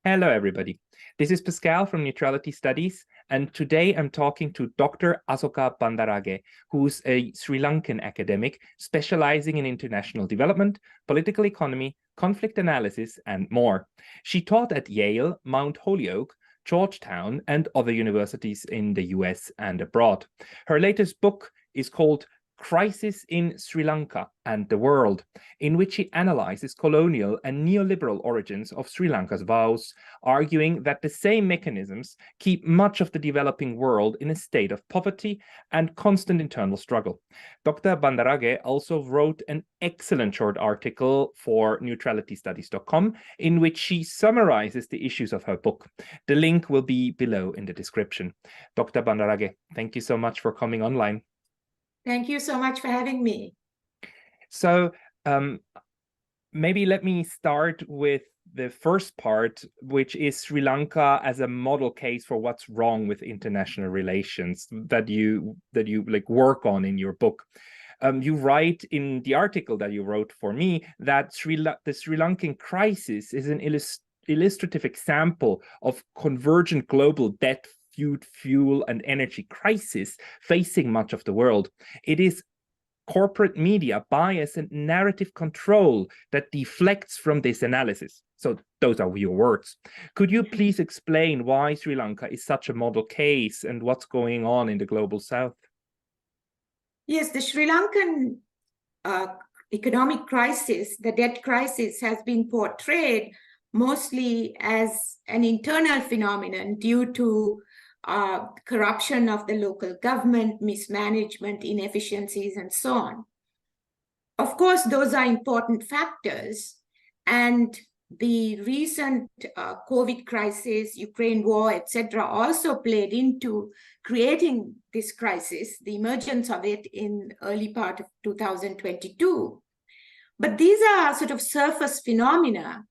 Hello, everybody. This is Pascal from Neutrality Studies, and today I'm talking to Dr. Asoka Bandarage, who's a Sri Lankan academic specializing in international development, political economy, conflict analysis, and more. She taught at Yale, Mount Holyoke, Georgetown, and other universities in the US and abroad. Her latest book is called Crisis in Sri Lanka and the World, in which he analyzes colonial and neoliberal origins of Sri Lanka's vows, arguing that the same mechanisms keep much of the developing world in a state of poverty and constant internal struggle. Dr. Bandarage also wrote an excellent short article for neutralitystudies.com in which she summarizes the issues of her book. The link will be below in the description. Dr. Bandarage, thank you so much for coming online. Thank you so much for having me. So maybe let me start with the first part, which is Sri Lanka as a model case for what's wrong with international relations that you like work on in your book. You write in the article that you wrote for me that the Sri Lankan crisis is an illustrative example of convergent global debt, fuel, and energy crisis facing much of the world. It is corporate media bias and narrative control that deflects from this analysis. So those are your words. Could you please explain why Sri Lanka is such a model case and what's going on in the global south? Yes, the Sri Lankan economic crisis, the debt crisis, has been portrayed mostly as an internal phenomenon due to corruption of the local government, mismanagement, inefficiencies, and so on. Of course, those are important factors, and the recent COVID crisis, Ukraine war, etc., also played into creating this crisis, the emergence of it in early part of 2022. But these are sort of surface phenomena.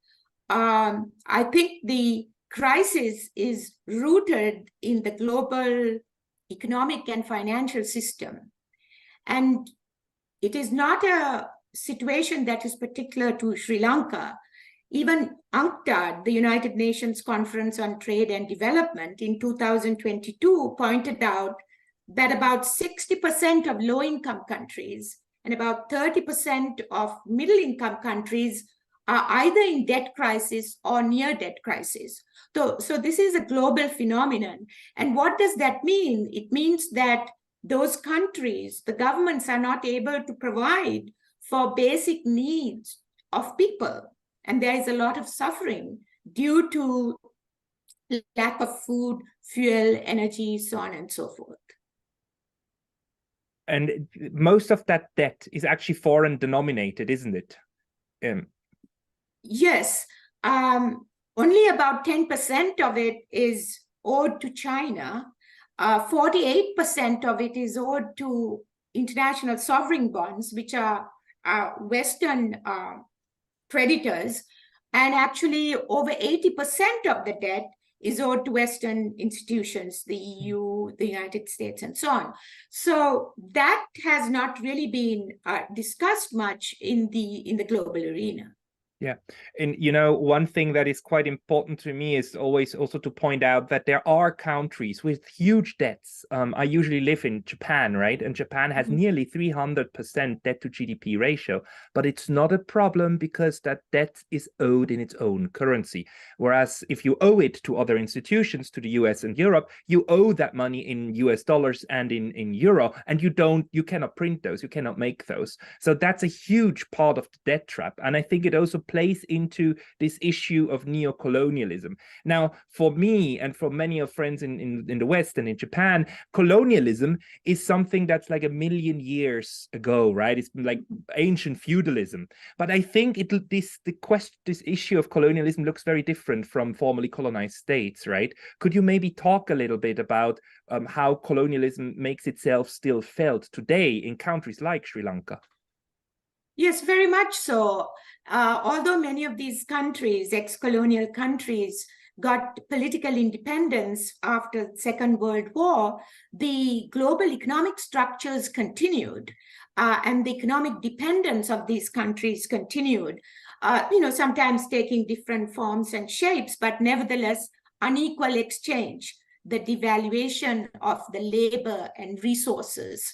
I think the crisis is rooted in the global economic and financial system. And it is not a situation that is particular to Sri Lanka. Even UNCTAD, the United Nations Conference on Trade and Development in 2022 pointed out that about 60% of low-income countries and about 30% of middle-income countries are either in debt crisis or near debt crisis. So this is a global phenomenon. And what does that mean? It means that those countries, the governments are not able to provide for basic needs of people. And there is a lot of suffering due to lack of food, fuel, energy, so on and so forth. And most of that debt is actually foreign denominated, isn't it? Yes. Only about 10% of it is owed to China. 48% of it is owed to international sovereign bonds, which are Western creditors. And actually, over 80% of the debt is owed to Western institutions, the EU, the United States, and so on. So that has not really been discussed much in the global arena. Yeah. And, one thing that is quite important to me is always also to point out that there are countries with huge debts. I usually live in Japan, right? And Japan has nearly 300% debt to GDP ratio, but it's not a problem because that debt is owed in its own currency. Whereas if you owe it to other institutions, to the US and Europe, you owe that money in US dollars and in euro, and you cannot print those, you cannot make those. So that's a huge part of the debt trap. And I think it also plays into this issue of neocolonialism. Now, for me and for many of friends in the West and in Japan, colonialism is something that's like 1,000,000 years ago, right? It's like ancient feudalism. But I think this issue of colonialism looks very different from formerly colonized states, right? Could you maybe talk a little bit about how colonialism makes itself still felt today in countries like Sri Lanka? Yes, very much so. Although many of these countries, ex-colonial countries, got political independence after the Second World War, the global economic structures continued, and the economic dependence of these countries continued. sometimes taking different forms and shapes, but nevertheless, unequal exchange, the devaluation of the labor and resources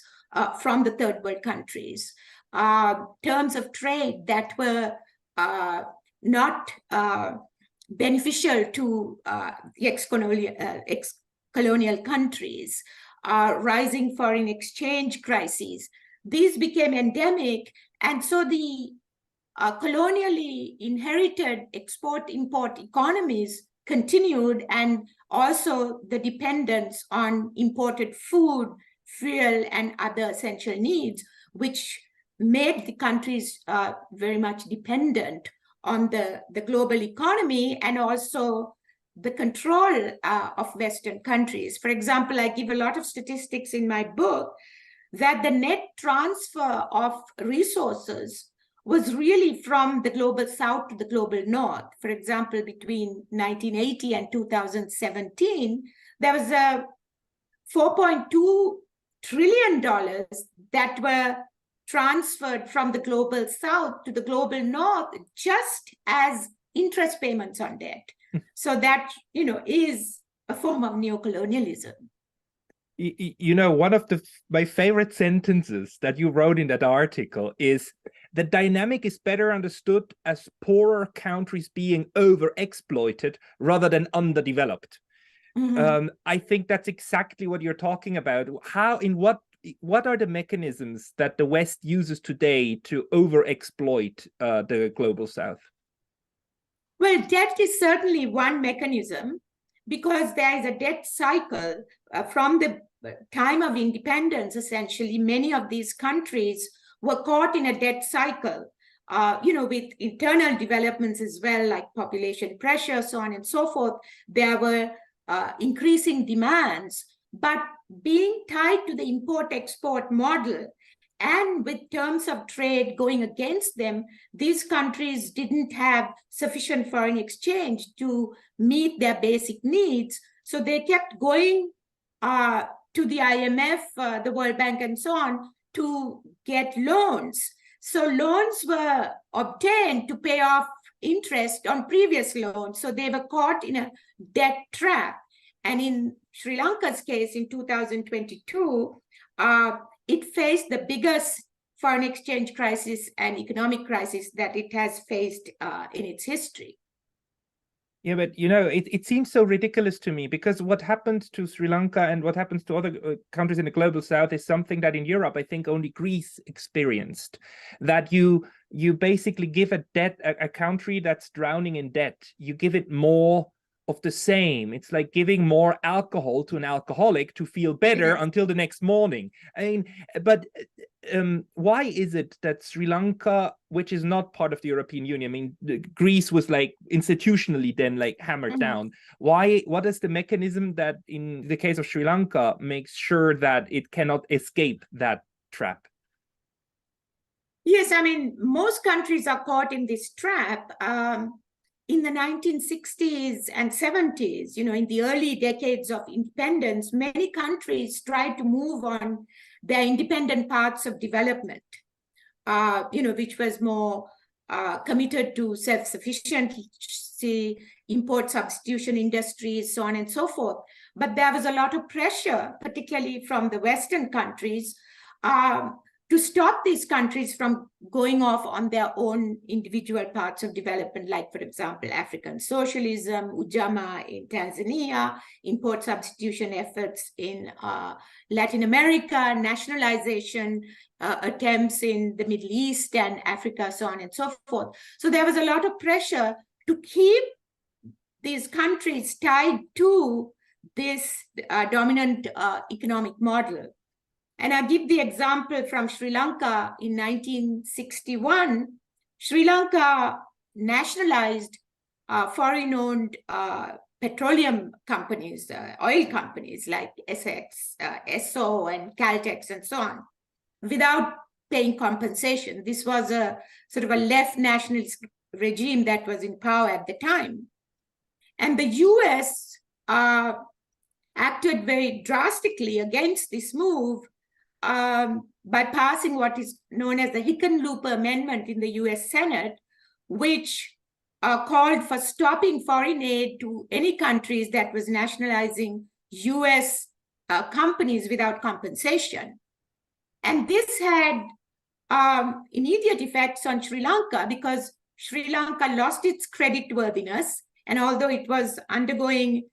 from the third world countries, terms of trade that were not beneficial to the ex-colonial countries, rising foreign exchange crises. These became endemic, and so the colonially inherited export-import economies continued, and also the dependence on imported food, fuel, and other essential needs, which made the countries very much dependent on the global economy and also the control of Western countries. For example, I give a lot of statistics in my book that the net transfer of resources was really from the global south to the global north. For example, between 1980 and 2017, there was a $4.2 trillion that were transferred from the global south to the global north just as interest payments on debt. So that, is a form of neocolonialism. One of my favorite sentences that you wrote in that article is, the dynamic is better understood as poorer countries being overexploited rather than underdeveloped. Mm-hmm. I think that's exactly what you're talking about. What are the mechanisms that the West uses today to overexploit the global South? Well, debt is certainly one mechanism, because there is a debt cycle from the time of independence. Essentially, many of these countries were caught in a debt cycle, with internal developments as well, like population pressure, so on and so forth. There were increasing demands, but being tied to the import-export model and with terms of trade going against them, these countries didn't have sufficient foreign exchange to meet their basic needs. So they kept going to the IMF, the World Bank, and so on to get loans. So loans were obtained to pay off interest on previous loans. So they were caught in a debt trap. And in Sri Lanka's case in 2022, it faced the biggest foreign exchange crisis and economic crisis that it has faced in its history. Yeah, but it seems so ridiculous to me, because what happened to Sri Lanka and what happens to other countries in the global South is something that in Europe, I think only Greece experienced. That you basically give a country that's drowning in debt, you give it more of the same. It's like giving more alcohol to an alcoholic to feel better until the next morning. I mean, but why is it that Sri Lanka, which is not part of the European Union, I mean, Greece was like institutionally then like hammered down. What is the mechanism that in the case of Sri Lanka makes sure that it cannot escape that trap? Yes, I mean, most countries are caught in this trap. In the 1960s and 70s, in the early decades of independence, many countries tried to move on their independent paths of development, which was more committed to self-sufficiency, import substitution industries, so on and so forth. But there was a lot of pressure, particularly from the Western countries, to stop these countries from going off on their own individual paths of development, like, for example, African socialism, Ujamaa in Tanzania, import substitution efforts in Latin America, nationalization attempts in the Middle East and Africa, so on and so forth. So there was a lot of pressure to keep these countries tied to this dominant economic model. And I give the example from Sri Lanka in 1961. Sri Lanka nationalized foreign-owned petroleum companies, oil companies like Essex, Esso, and Caltex, and so on, without paying compensation. This was a sort of a left nationalist regime that was in power at the time. And the US acted very drastically against this move by passing what is known as the Hickenlooper Amendment in the US Senate, which called for stopping foreign aid to any countries that was nationalizing US companies without compensation. And this had immediate effects on Sri Lanka because Sri Lanka lost its creditworthiness. And although it was undergoing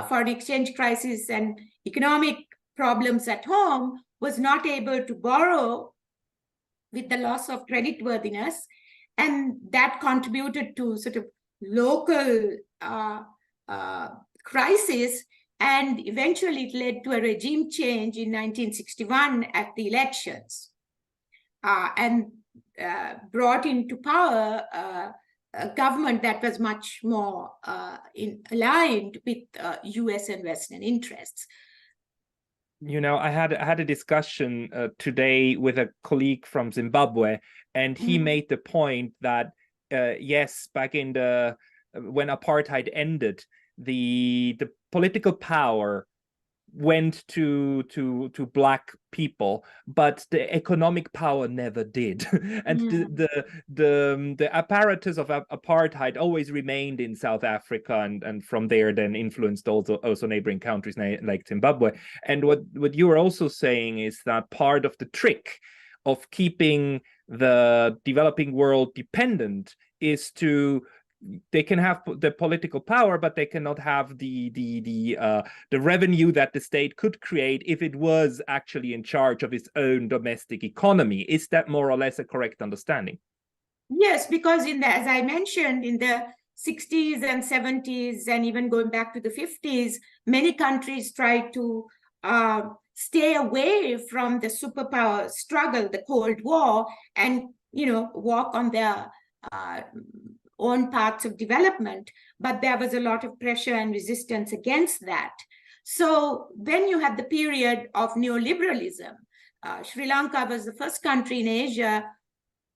foreign exchange crisis and economic problems at home, was not able to borrow with the loss of creditworthiness. And that contributed to sort of local crisis. And eventually it led to a regime change in 1961 at the elections. And brought into power a government that was much more aligned with US and Western interests. You know, I had a discussion today with a colleague from Zimbabwe, and he made the point that yes, back in the when apartheid ended, the political power went to black people, but the economic power never did. And the apparatus of apartheid always remained in South Africa, and from there then influenced also neighboring countries like Zimbabwe. And what you are also saying is that part of the trick of keeping the developing world dependent is they can have the political power, but they cannot have the revenue that the state could create if it was actually in charge of its own domestic economy. Is that more or less a correct understanding? Yes, because as I mentioned, in the 60s and 70s, and even going back to the 50s, many countries tried to stay away from the superpower struggle, the Cold War, and walk on their own paths of development, but there was a lot of pressure and resistance against that. So then you had the period of neoliberalism. Sri Lanka was the first country in Asia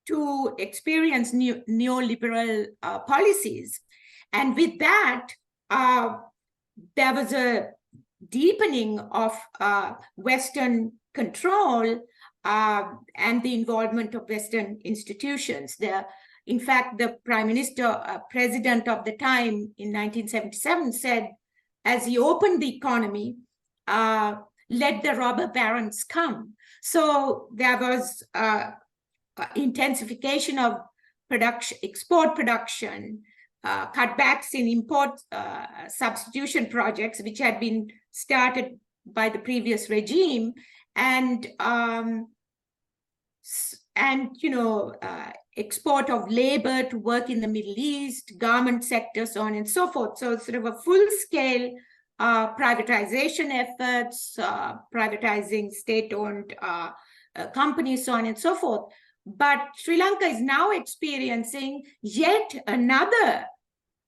to experience neoliberal policies. And with that, there was a deepening of Western control and the involvement of Western institutions. In fact, the president of the time in 1977 said, as he opened the economy, let the robber barons come. So there was intensification of production, export production, cutbacks in import substitution projects, which had been started by the previous regime, and export of labor to work in the Middle East, garment sector, so on and so forth. So sort of a full-scale privatization efforts, privatizing state-owned companies, so on and so forth. But Sri Lanka is now experiencing yet another,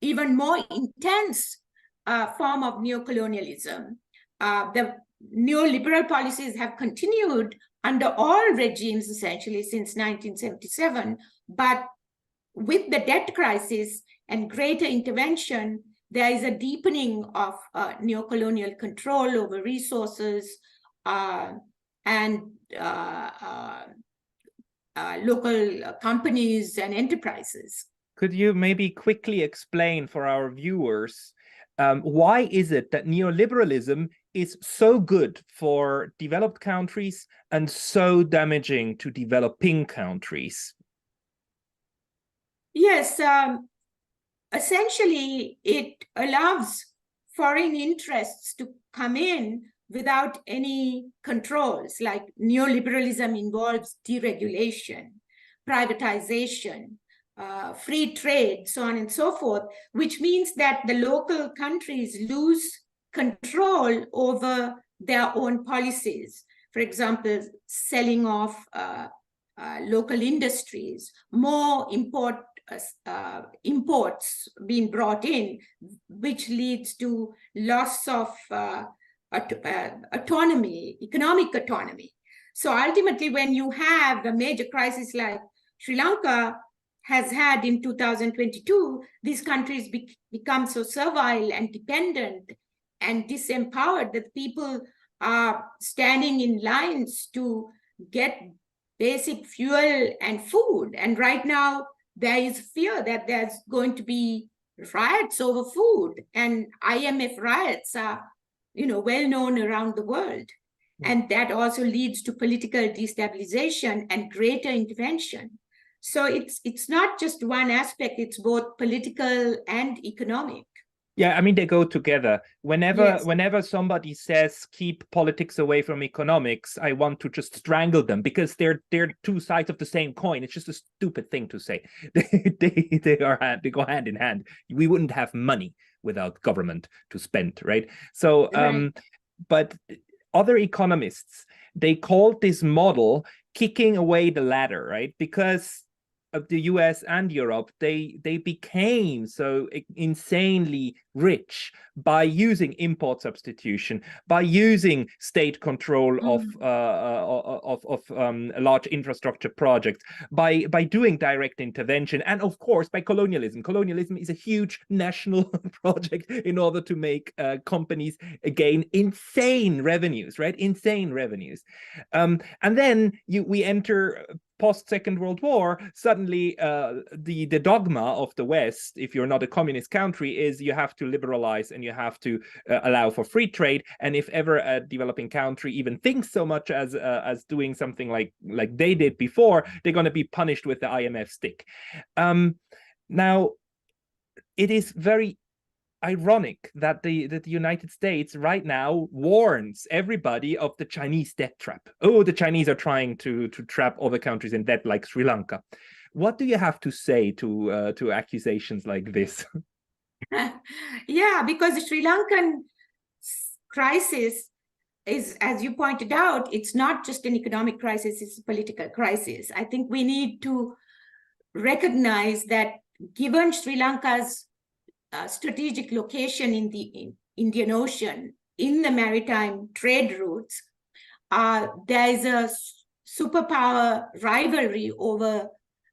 even more intense form of neocolonialism. The neoliberal policies have continued under all regimes, essentially, since 1977. But with the debt crisis and greater intervention, there is a deepening of neocolonial control over resources and local companies and enterprises. Could you maybe quickly explain for our viewers why is it that neoliberalism is so good for developed countries and so damaging to developing countries? Yes, essentially it allows foreign interests to come in without any controls. Like neoliberalism involves deregulation, privatization, free trade, so on and so forth, which means that the local countries lose control over their own policies. For example, selling off local industries, more imports being brought in, which leads to loss of autonomy, economic autonomy. So ultimately, when you have a major crisis like Sri Lanka has had in 2022, these countries become so servile and dependent and disempowered that people are standing in lines to get basic fuel and food. And right now, there is fear that there's going to be riots over food, and IMF riots are, well known around the world. And that also leads to political destabilization and greater intervention. So it's not just one aspect, it's both political and economic. Yeah, I mean, they go together. Yes. Whenever somebody says keep politics away from economics, I want to just strangle them, because they're two sides of the same coin. It's just a stupid thing to say. They go hand in hand. We wouldn't have money without government to spend, right? So Right. but other economists, they called this model kicking away the ladder, right? Because of the US and Europe, they became so insanely rich by using import substitution, by using state control of large infrastructure projects, by doing direct intervention, and of course by colonialism. Colonialism is a huge national project in order to make companies gain insane revenues, right? Insane revenues. And then we enter post-Second World War. Suddenly the dogma of the West, if you're not a communist country, is you have to liberalize and you have to allow for free trade. And if ever a developing country even thinks so much as doing something like they did before, they're going to be punished with the IMF stick. Now, it is very ironic that the United States right now warns everybody of the Chinese debt trap. Oh, the Chinese are trying to trap other countries in debt, like Sri Lanka. What do you have to say to accusations like this? Yeah, because the Sri Lankan crisis is, as you pointed out, it's not just an economic crisis, it's a political crisis. I think we need to recognize that given Sri Lanka's strategic location in the Indian Ocean, in the maritime trade routes, there is a superpower rivalry over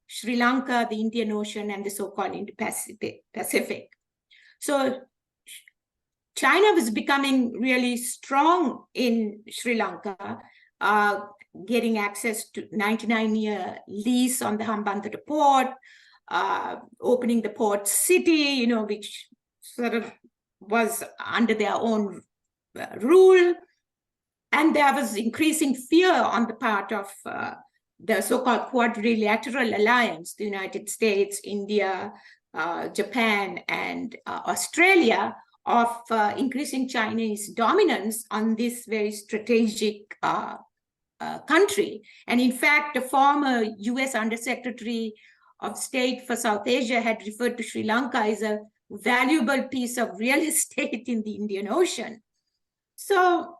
Sri Lanka, the Indian Ocean, and the so-called Indo-Pacific. So China was becoming really strong in Sri Lanka, getting access to 99-year lease on the Hambantota port, opening the port city, which sort of was under their own rule. And there was increasing fear on the part of the so-called quadrilateral alliance, the United States, India, Japan, and Australia, of increasing Chinese dominance on this very strategic country. And in fact, the former US Undersecretary of State for South Asia had referred to Sri Lanka as a valuable piece of real estate in the Indian Ocean. So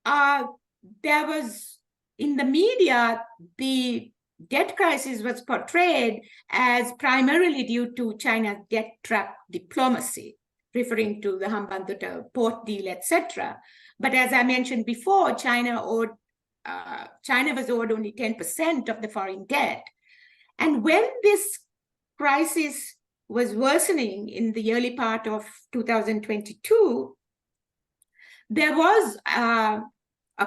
there was, in the media, the debt crisis was portrayed as primarily due to China's debt trap diplomacy, referring to the Hambantota port deal, etc. But as I mentioned before, China was owed only 10% of the foreign debt. And when this crisis was worsening in the early part of 2022, there was a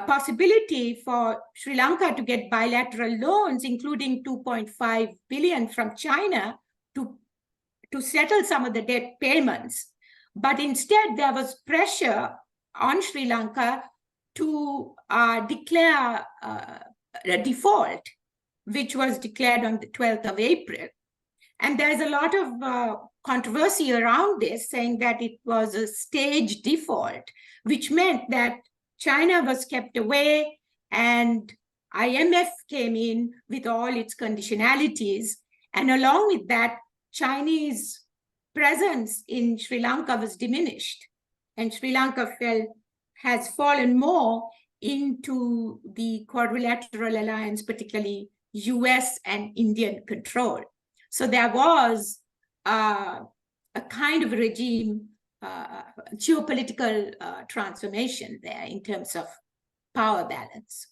possibility for Sri Lanka to get bilateral loans, including 2.5 billion from China, to settle some of the debt payments. But instead, there was pressure on Sri Lanka to declare a default, which was declared on the 12th of April. And there's a lot of controversy around this, saying that it was a staged default, which meant that China was kept away and IMF came in with all its conditionalities. And along with that, Chinese presence in Sri Lanka was diminished. And Sri Lanka has fallen more into the quadrilateral alliance, particularly US and Indian control. So there was a kind of regime, geopolitical transformation there in terms of power balance.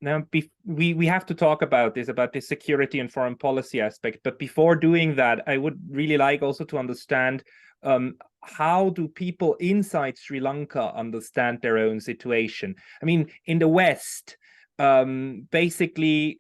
Now, we have to talk about the security and foreign policy aspect. But before doing that, I would really like also to understand how do people inside Sri Lanka understand their own situation? I mean, in the West, basically,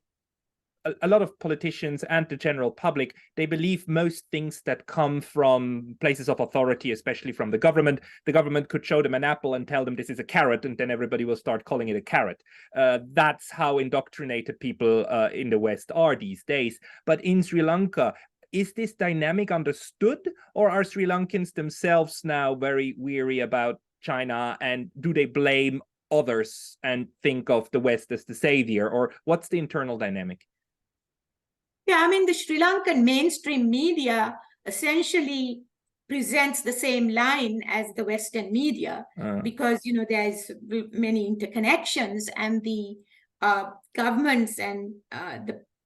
a lot of politicians and the general public, they believe most things that come from places of authority, especially from the government. The government could show them an apple and tell them this is a carrot, and then everybody will start calling it a carrot. That's how indoctrinated people in the West are these days. But in Sri Lanka, is this dynamic understood, or are Sri Lankans themselves now very weary about China, and do they blame others and think of the West as the savior, or what's the internal dynamic? Yeah, I mean, the Sri Lankan mainstream media essentially presents the same line as the Western media because, you know, there's many interconnections, and the governments and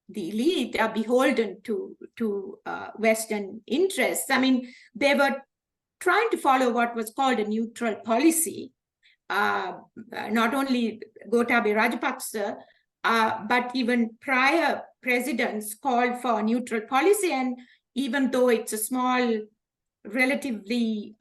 the elite are beholden to Western interests. I mean, they were trying to follow what was called a neutral policy. Not only Gotabaya Rajapaksa, but even prior presidents called for neutral policy. And even though it's a small, relatively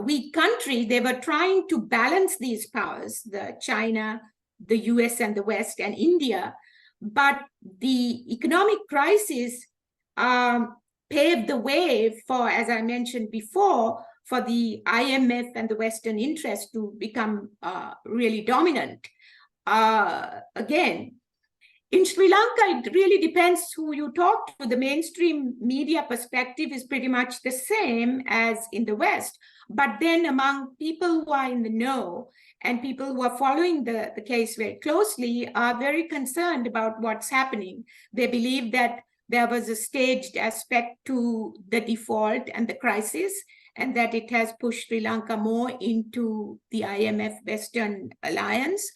weak country, they were trying to balance these powers, the China, the US and the West and India. But the economic crisis paved the way for, as I mentioned before, for the IMF and the Western interest to become really dominant. Again, in Sri Lanka, it really depends who you talk to. The mainstream media perspective is pretty much the same as in the West. But then among people who are in the know and people who are following the case very closely are very concerned about what's happening. They believe that there was a staged aspect to the default and the crisis, and that it has pushed Sri Lanka more into the IMF Western alliance.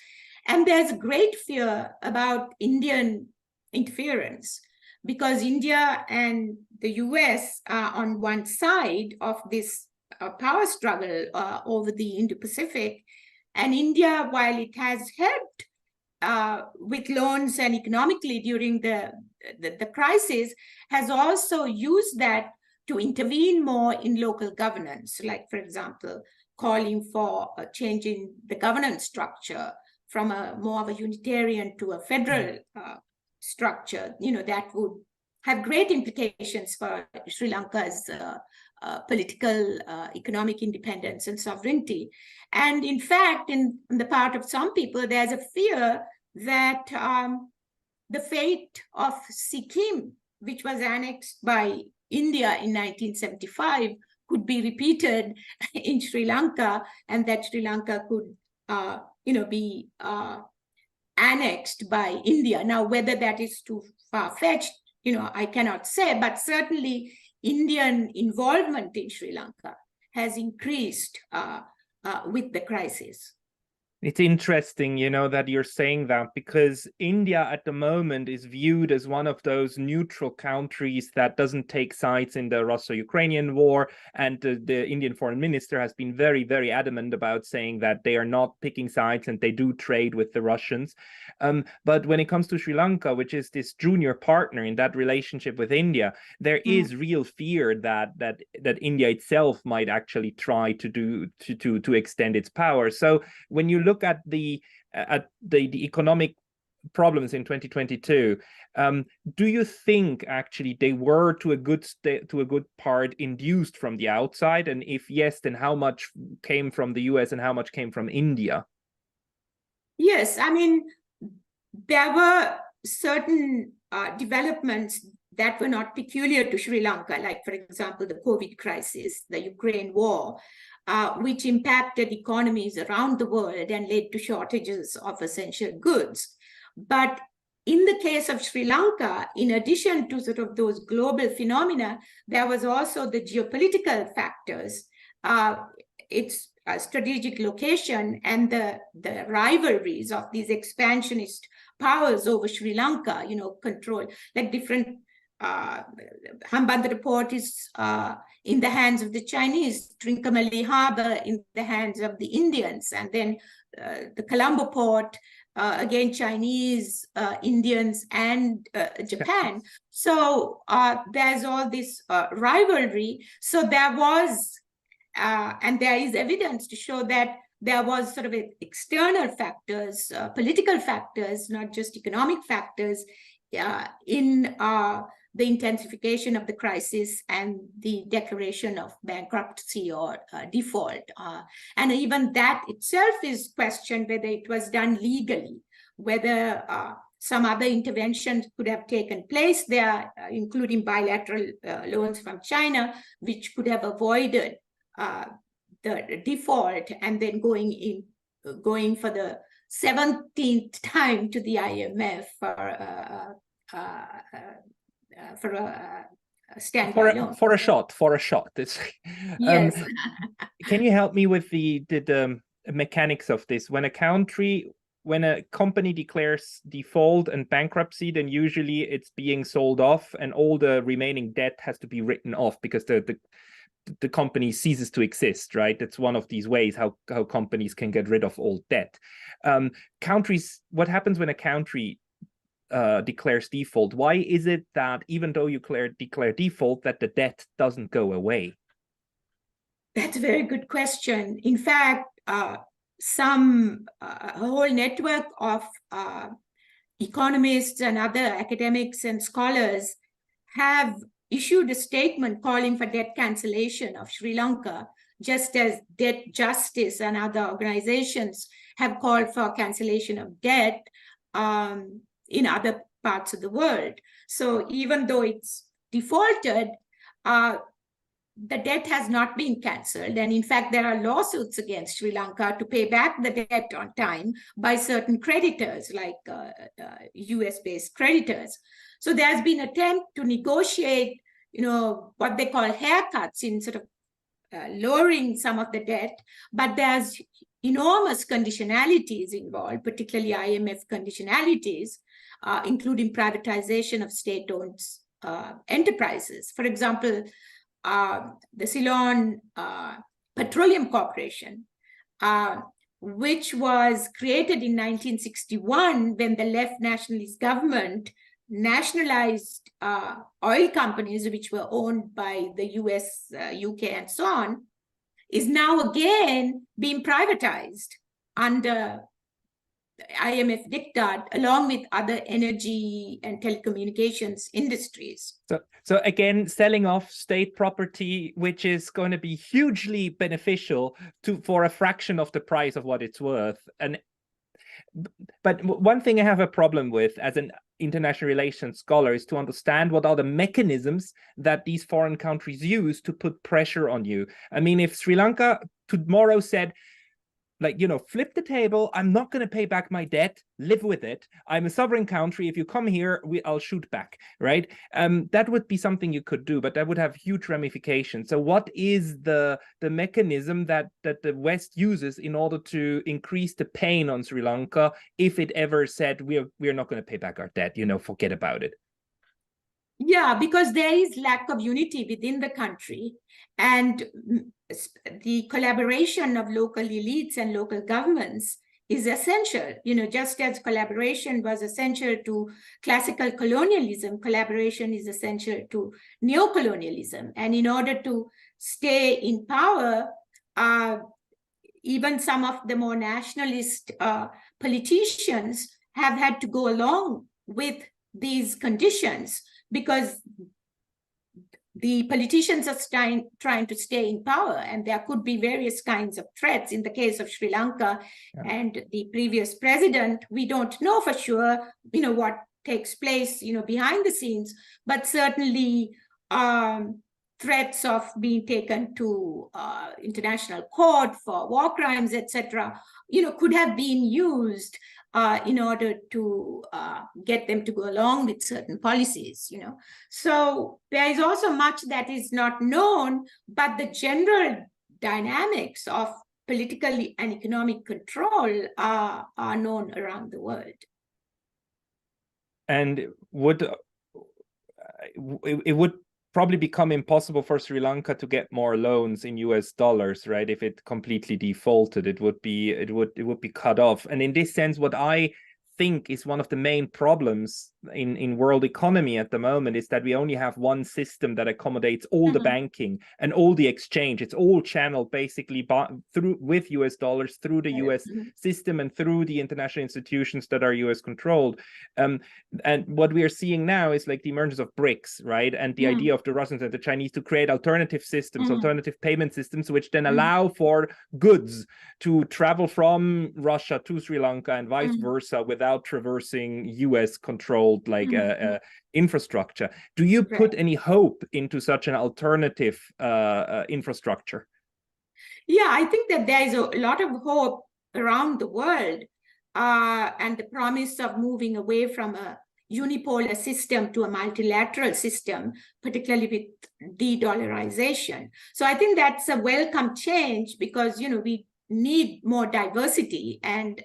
And there's great fear about Indian interference because India and the US are on one side of this power struggle over the Indo-Pacific. And India, while it has helped with loans and economically during the crisis, has also used that to intervene more in local governance, like, for example, calling for a change in the governance structure from a more of a unitarian to a federal structure. You know, that would have great implications for Sri Lanka's political, economic independence and sovereignty. And in fact, in the part of some people, there's a fear that the fate of Sikkim, which was annexed by India in 1975, could be repeated in Sri Lanka, and that Sri Lanka could be annexed by India. Now, whether that is too far-fetched, I cannot say, but certainly Indian involvement in Sri Lanka has increased with the crisis. It's interesting, that you're saying that, because India at the moment is viewed as one of those neutral countries that doesn't take sides in the Russo-Ukrainian war. And the Indian foreign minister has been very, very adamant about saying that they are not picking sides and they do trade with the Russians. But when it comes to Sri Lanka, which is this junior partner in that relationship with India, there is real fear that India itself might actually try to extend its power. So when you look at the economic problems in 2022, do you think actually they were to a good part induced from the outside? And if yes, then how much came from the US and how much came from India? Yes, I mean, there were certain developments that were not peculiar to Sri Lanka, like, for example, the COVID crisis, the Ukraine war, which impacted economies around the world and led to shortages of essential goods. But in the case of Sri Lanka, in addition to sort of those global phenomena, there was also the geopolitical factors, its strategic location, and the rivalries of these expansionist powers over Sri Lanka, control, like different Hambantota port is in the hands of the Chinese, Trincomalee Harbor in the hands of the Indians, and then the Colombo port, again, Chinese, Indians, and Japan. So there's all this rivalry. So there was, and there is evidence to show that there was sort of external factors, political factors, not just economic factors, in the intensification of the crisis and the declaration of bankruptcy or default. And even that itself is questioned whether it was done legally, whether some other interventions could have taken place there, including bilateral loans from China, which could have avoided the default and then going for the 17th time to the IMF for a standby loan. For a shot. It's, yes. Can you help me with the mechanics of this? When a company declares default and bankruptcy, then usually it's being sold off and all the remaining debt has to be written off because the company ceases to exist, right? That's one of these ways how companies can get rid of all debt. What happens when a country declares default? Why is it that even though you declare default, that the debt doesn't go away? That's a very good question. In fact, a whole network of economists and other academics and scholars have issued a statement calling for debt cancellation of Sri Lanka, just as Debt Justice and other organizations have called for cancellation of debt in other parts of the world. So even though it's defaulted, the debt has not been cancelled. And in fact, there are lawsuits against Sri Lanka to pay back the debt on time by certain creditors, like US-based creditors. So there's been an attempt to negotiate, what they call haircuts in sort of lowering some of the debt, but there's enormous conditionalities involved, particularly IMF conditionalities, including privatization of state-owned enterprises. For example, the Ceylon Petroleum Corporation, which was created in 1961 when the left nationalist government nationalized oil companies which were owned by the US, UK, and so on, is now again being privatized under IMF diktat, along with other energy and telecommunications industries. So again, selling off state property, which is going to be hugely beneficial for a fraction of the price of what it's worth. But one thing I have a problem with as an international relations scholar is to understand what are the mechanisms that these foreign countries use to put pressure on you. I mean, if Sri Lanka tomorrow said, flip the table, I'm not going to pay back my debt, live with it. I'm a sovereign country. If you come here, I'll shoot back, right? That would be something you could do, but that would have huge ramifications. So what is the mechanism that the West uses in order to increase the pain on Sri Lanka if it ever said, we're not going to pay back our debt, forget about it? Yeah, because there is lack of unity within the country, and the collaboration of local elites and local governments is essential. Just as collaboration was essential to classical colonialism, collaboration is essential to neocolonialism. And in order to stay in power, even some of the more nationalist politicians have had to go along with these conditions, because the politicians are trying to stay in power, and there could be various kinds of threats. In the case of Sri Lanka and the previous president, we don't know for sure, what takes place, behind the scenes, but certainly threats of being taken to international court for war crimes, etc., could have been used in order to get them to go along with certain policies, So there is also much that is not known, but the general dynamics of political and economic control are known around the world. And it would probably become impossible for Sri Lanka to get more loans in US dollars, right? If it completely defaulted, it would be cut off. And in this sense, what I think is one of the main problems in world economy at the moment is that we only have one system that accommodates all the banking and all the exchange. It's all channeled basically through with US dollars through the US system and through the international institutions that are US controlled. And what we are seeing now is like the emergence of BRICS, right? And the idea of the Russians and the Chinese to create alternative systems, alternative payment systems, which then allow for goods to travel from Russia to Sri Lanka and vice versa without traversing US controlled like infrastructure. Do you put any hope into such an alternative infrastructure? Yeah, I think that there is a lot of hope around the world, and the promise of moving away from a unipolar system to a multilateral system, particularly with de-dollarization. So I think that's a welcome change because, you know, we need more diversity and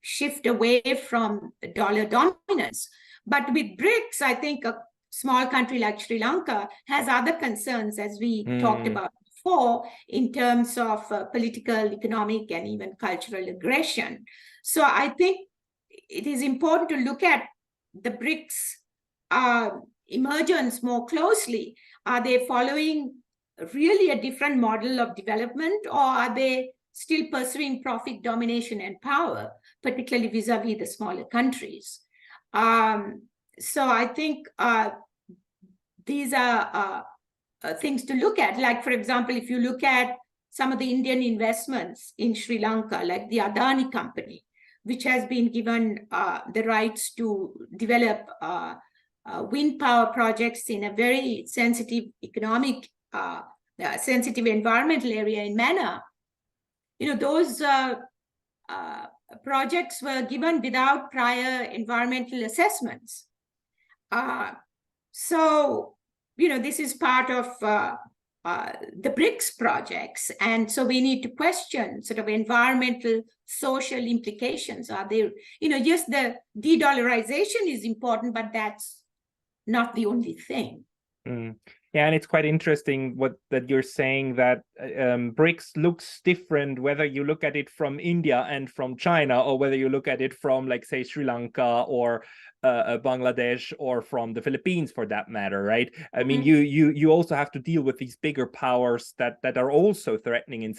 shift away from dollar dominance. But with BRICS, I think a small country like Sri Lanka has other concerns, as we talked about before, in terms of political, economic, and even cultural aggression. So I think it is important to look at the BRICS emergence more closely. Are they following really a different model of development, or are they still pursuing profit domination and power, particularly vis-a-vis the smaller countries? So I think these are things to look at. Like, for example, if you look at some of the Indian investments in Sri Lanka, like the Adani company, which has been given the rights to develop wind power projects in a very sensitive economic, sensitive environmental area in Mannar. You know, those projects were given without prior environmental assessments. So, you know, this is part of the BRICS projects. And so we need to question sort of environmental, social implications. Are there, you know, yes, the de-dollarization is important, but that's not the only thing. Yeah, and it's quite interesting that you're saying that BRICS looks different whether you look at it from India and from China, or whether you look at it from, like, say, Sri Lanka or Bangladesh, or from the Philippines, for that matter, right? I mean, you also have to deal with these bigger powers that are also threatening in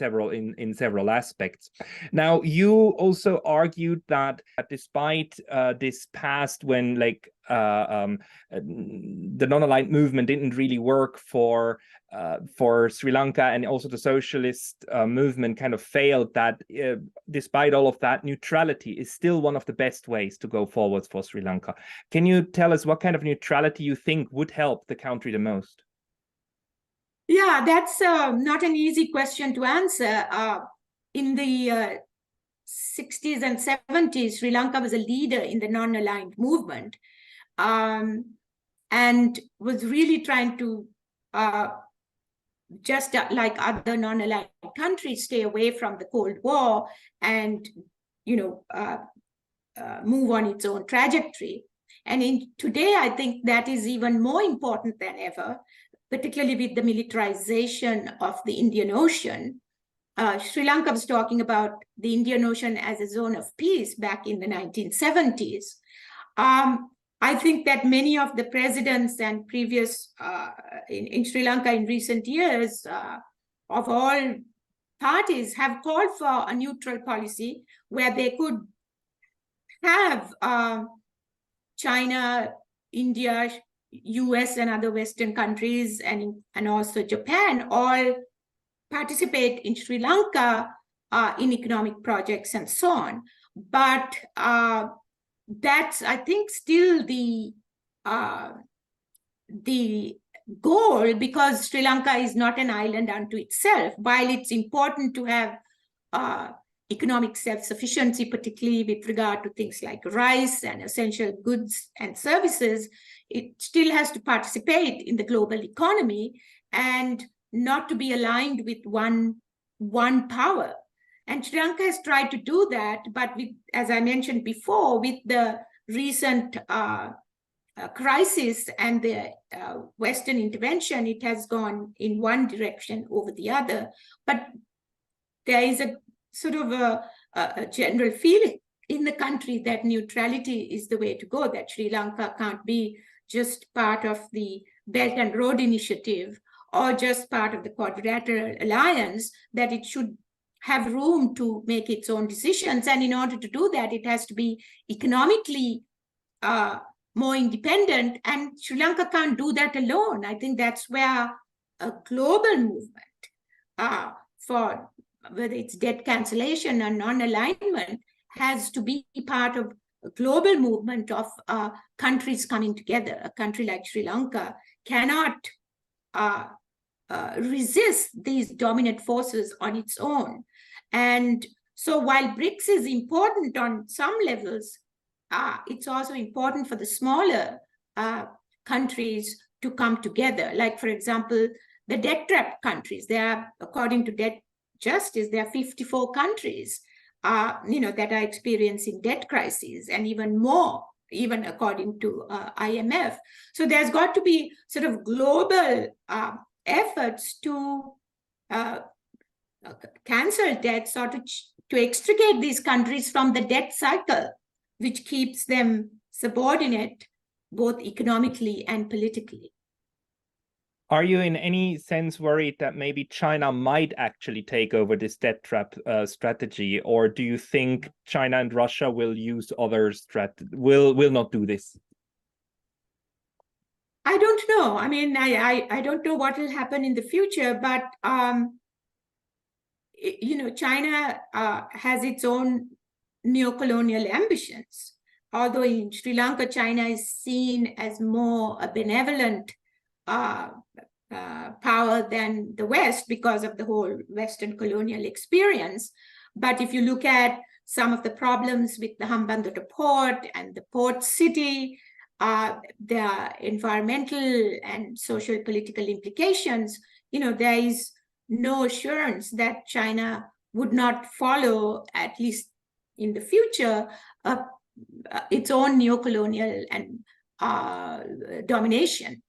several aspects. Now, you also argued that despite this past, when like the non-aligned movement didn't really work for Sri Lanka, and also the socialist movement kind of failed, that despite all of that, neutrality is still one of the best ways to go forwards for Sri Lanka. Can you tell us what kind of neutrality you think would help the country the most? Yeah, that's not an easy question to answer. In the 60s and 70s, Sri Lanka was a leader in the non-aligned movement, and was really trying to, just like other non-aligned countries, stay away from the Cold War and, you know, move on its own trajectory. And today, I think that is even more important than ever, particularly with the militarization of the Indian Ocean. Sri Lanka was talking about the Indian Ocean as a zone of peace back in the 1970s. I think that many of the presidents and previous in Sri Lanka in recent years of all parties have called for a neutral policy where they could have China, India, US, and other Western countries, and also Japan, all participate in Sri Lanka in economic projects and so on. But that's, I think, still the goal, because Sri Lanka is not an island unto itself. While it's important to have economic self-sufficiency, particularly with regard to things like rice and essential goods and services, it still has to participate in the global economy and not to be aligned with one power. And Sri Lanka has tried to do that, but with, as I mentioned before, with the recent crisis and the Western intervention, it has gone in one direction over the other. But there is a sort of a general feeling in the country that neutrality is the way to go, that Sri Lanka can't be just part of the Belt and Road Initiative or just part of the Quadrilateral Alliance, that it should have room to make its own decisions. And in order to do that, it has to be economically more independent. And Sri Lanka can't do that alone. I think that's where a global movement for whether it's debt cancellation or non-alignment has to be part of a global movement of countries coming together. A country like Sri Lanka cannot resist these dominant forces on its own. And so while BRICS is important on some levels, it's also important for the smaller countries to come together. Like, for example, the debt-trapped countries. There are, according to Debt Justice, there are 54 countries that are experiencing debt crises, and even more, even according to IMF. So there's got to be sort of global efforts to cancel debts or to extricate these countries from the debt cycle, which keeps them subordinate both economically and politically. Are you in any sense worried that maybe China might actually take over this debt trap strategy, or do you think China and Russia will use other will not do this? I don't know. I mean, I don't know what will happen in the future, but China has its own neocolonial ambitions. Although in Sri Lanka, China is seen as more a benevolent power than the West because of the whole Western colonial experience. But if you look at some of the problems with the Hambantota port and the port city, the environmental and social political implications, there is no assurance that China would not follow, at least in the future, its own neocolonial and domination.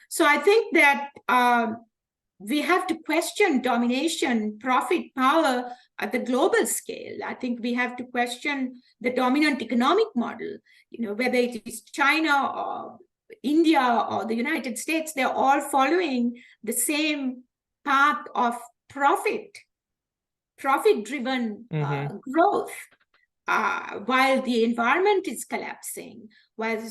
So I think that we have to question domination, profit, power at the global scale. I think we have to question the dominant economic model, whether it is China or India or the United States, they're all following the same path of profit-driven growth, while the environment is collapsing, while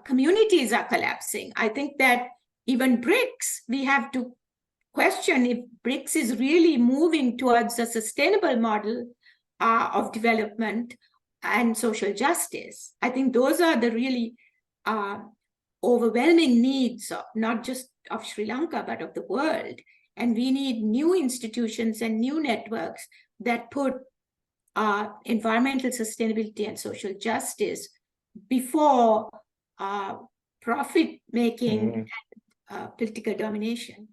communities are collapsing. I think that even BRICS, we have to question if BRICS is really moving towards a sustainable model of development and social justice. I think those are the really overwhelming needs of not just of Sri Lanka, but of the world. And we need new institutions and new networks that put environmental sustainability and social justice before profit-making and political domination.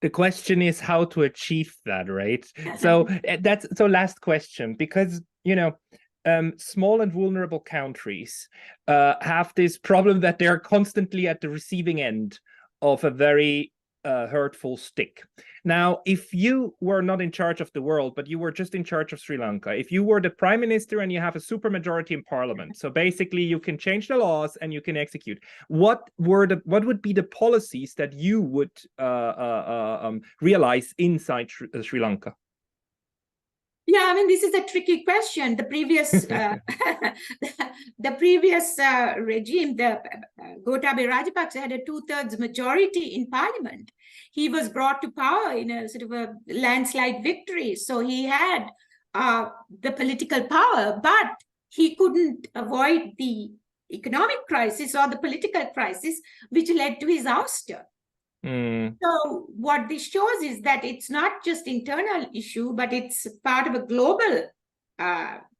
The question is how to achieve that, right? So last question, because small and vulnerable countries have this problem that they're constantly at the receiving end of a very hurtful stick. Now, if you were not in charge of the world, but you were just in charge of Sri Lanka, if you were the prime minister and you have a supermajority in parliament, so basically you can change the laws and you can execute, what would be the policies that you would realize inside Sri Lanka? Yeah, I mean, this is a tricky question. The previous regime, the Gotabaya Rajapaksa, had a 2/3 majority in parliament. He was brought to power in a sort of a landslide victory. So he had the political power, but he couldn't avoid the economic crisis or the political crisis, which led to his ouster. So what this shows is that it's not just internal issue, but it's part of a global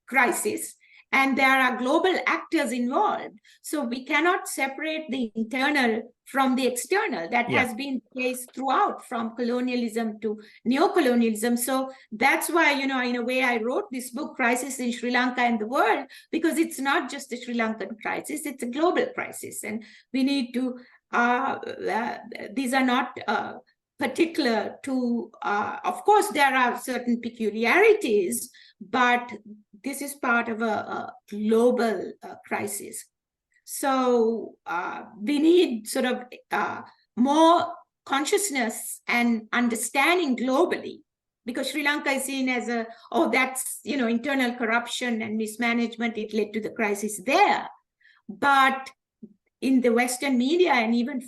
crisis, and there are global actors involved. So we cannot separate the internal from the external. That has been the case throughout, from colonialism to neocolonialism. So that's why, in a way, I wrote this book, Crisis in Sri Lanka and the World, because it's not just a Sri Lankan crisis, it's a global crisis. And we need to these are not particular to, of course, there are certain peculiarities, but this is part of a global crisis. So we need sort of more consciousness and understanding globally, because Sri Lanka is seen as that's, internal corruption and mismanagement, it led to the crisis there. But in the Western media and even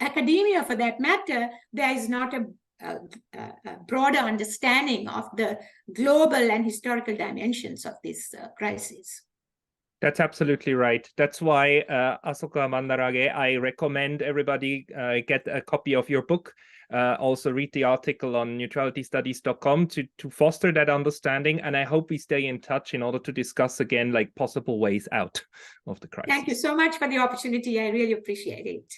academia for that matter, there is not a broader understanding of the global and historical dimensions of this crisis. That's absolutely right. That's why, Asoka Mandarage, I recommend everybody get a copy of your book. Also read the article on neutralitystudies.com to foster that understanding. And I hope we stay in touch in order to discuss again, like, possible ways out of the crisis. Thank you so much for the opportunity. I really appreciate it.